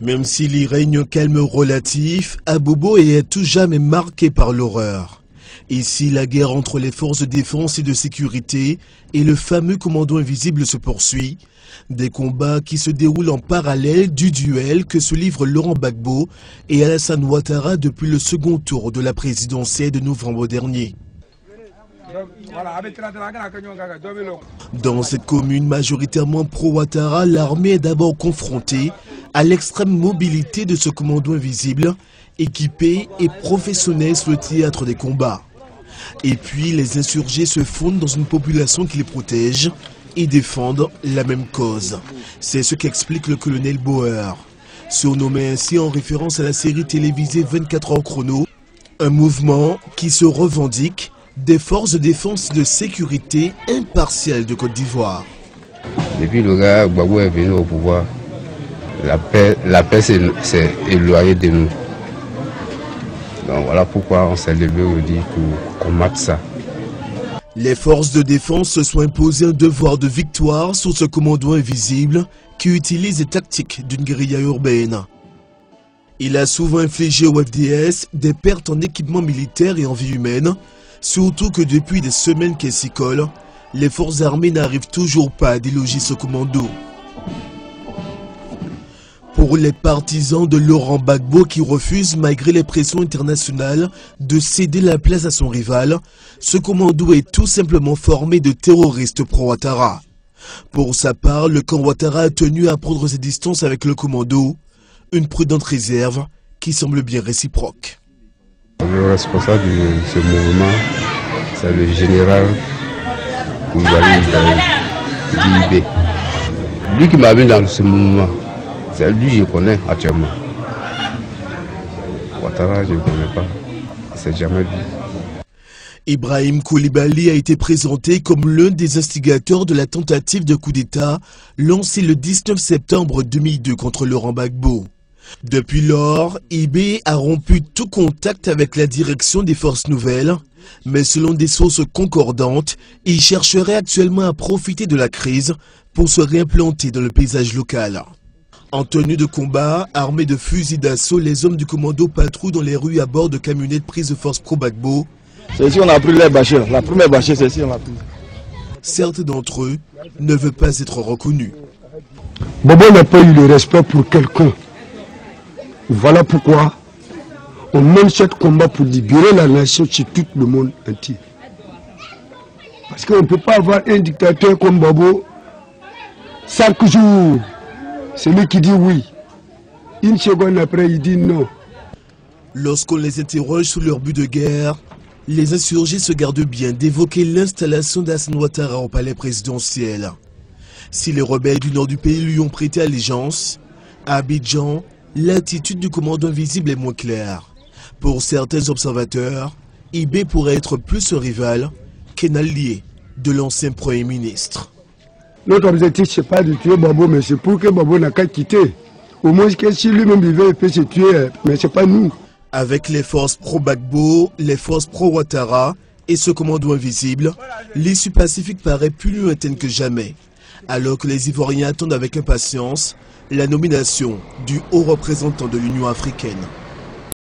Même s'il y règne un calme relatif, Abobo est à tout jamais marqué par l'horreur. Ici, la guerre entre les forces de défense et de sécurité et le fameux commando invisible se poursuit. Des combats qui se déroulent en parallèle du duel que se livrent Laurent Gbagbo et Alassane Ouattara depuis le second tour de la présidentielle de novembre dernier. Dans cette commune majoritairement pro-Ouattara, l'armée est d'abord confrontée à l'extrême mobilité de ce commando invisible, équipé et professionnel sur le théâtre des combats. Et puis les insurgés se fondent dans une population qui les protège et défendent la même cause. C'est ce qu'explique le colonel Bauer, surnommé ainsi en référence à la série télévisée 24 heures chrono, un mouvement qui se revendique des forces de défense et de sécurité impartiales de Côte d'Ivoire. Depuis le gars Gbagbo est venu au pouvoir, la paix s'est éloignée de nous. Donc voilà pourquoi on s'est levé aujourd'hui pour combattre ça. Les forces de défense se sont imposées un devoir de victoire sur ce commando invisible qui utilise les tactiques d'une guérilla urbaine. Il a souvent infligé au FDS des pertes en équipement militaire et en vie humaine, surtout que depuis des semaines qu'elles s'y collent, les forces armées n'arrivent toujours pas à déloger ce commando. Pour les partisans de Laurent Gbagbo qui refusent, malgré les pressions internationales, de céder la place à son rival, ce commando est tout simplement formé de terroristes pro-Ouattara. Pour sa part, le camp Ouattara a tenu à prendre ses distances avec le commando, une prudente réserve qui semble bien réciproque. Le responsable de ce mouvement, c'est le général Koulibaly d'IB. Lui qui m'a mis dans ce mouvement, c'est lui que je connais actuellement. Ouattara, je ne connais pas. C'est jamais vu. Ibrahim Koulibaly a été présenté comme l'un des instigateurs de la tentative de coup d'État lancée le 19 septembre 2002 contre Laurent Gbagbo. Depuis lors, IB a rompu tout contact avec la direction des forces nouvelles, mais selon des sources concordantes, il chercherait actuellement à profiter de la crise pour se réimplanter dans le paysage local. En tenue de combat, armés de fusils d'assaut, les hommes du commando patrouillent dans les rues à bord de camionnettes prises de force pro-Gbagbo. C'est ici qu'on a pris les bâcheurs. La première bâcheur, c'est ici qu'on a pris. Certains d'entre eux ne veulent pas être reconnus. Gbagbo n'a pas eu le respect pour quelqu'un. Voilà pourquoi on mène ce combat pour libérer la nation sur tout le monde entier. Parce qu'on ne peut pas avoir un dictateur comme Gbagbo, 5 jours. C'est lui qui dit oui. Une seconde après, il dit non. Lorsqu'on les interroge sur leur but de guerre, les insurgés se gardent bien d'évoquer l'installation d'Alassane Ouattara au palais présidentiel. Si les rebelles du nord du pays lui ont prêté allégeance, à Abidjan, l'attitude du commando invisible est moins claire. Pour certains observateurs, IB pourrait être plus un rival qu'un allié de l'ancien Premier ministre. Notre objectif, ce n'est pas de tuer Gbagbo, mais c'est pour que Gbagbo n'a qu'à quitter. Au moins, que si lui-même vivait, il peut se tuer, mais ce n'est pas nous. Avec les forces pro-Gbagbo, les forces pro-Ouattara et ce commando invisible, l'issue pacifique paraît plus lointaine que jamais. Alors que les Ivoiriens attendent avec impatience la nomination du haut représentant de l'Union africaine.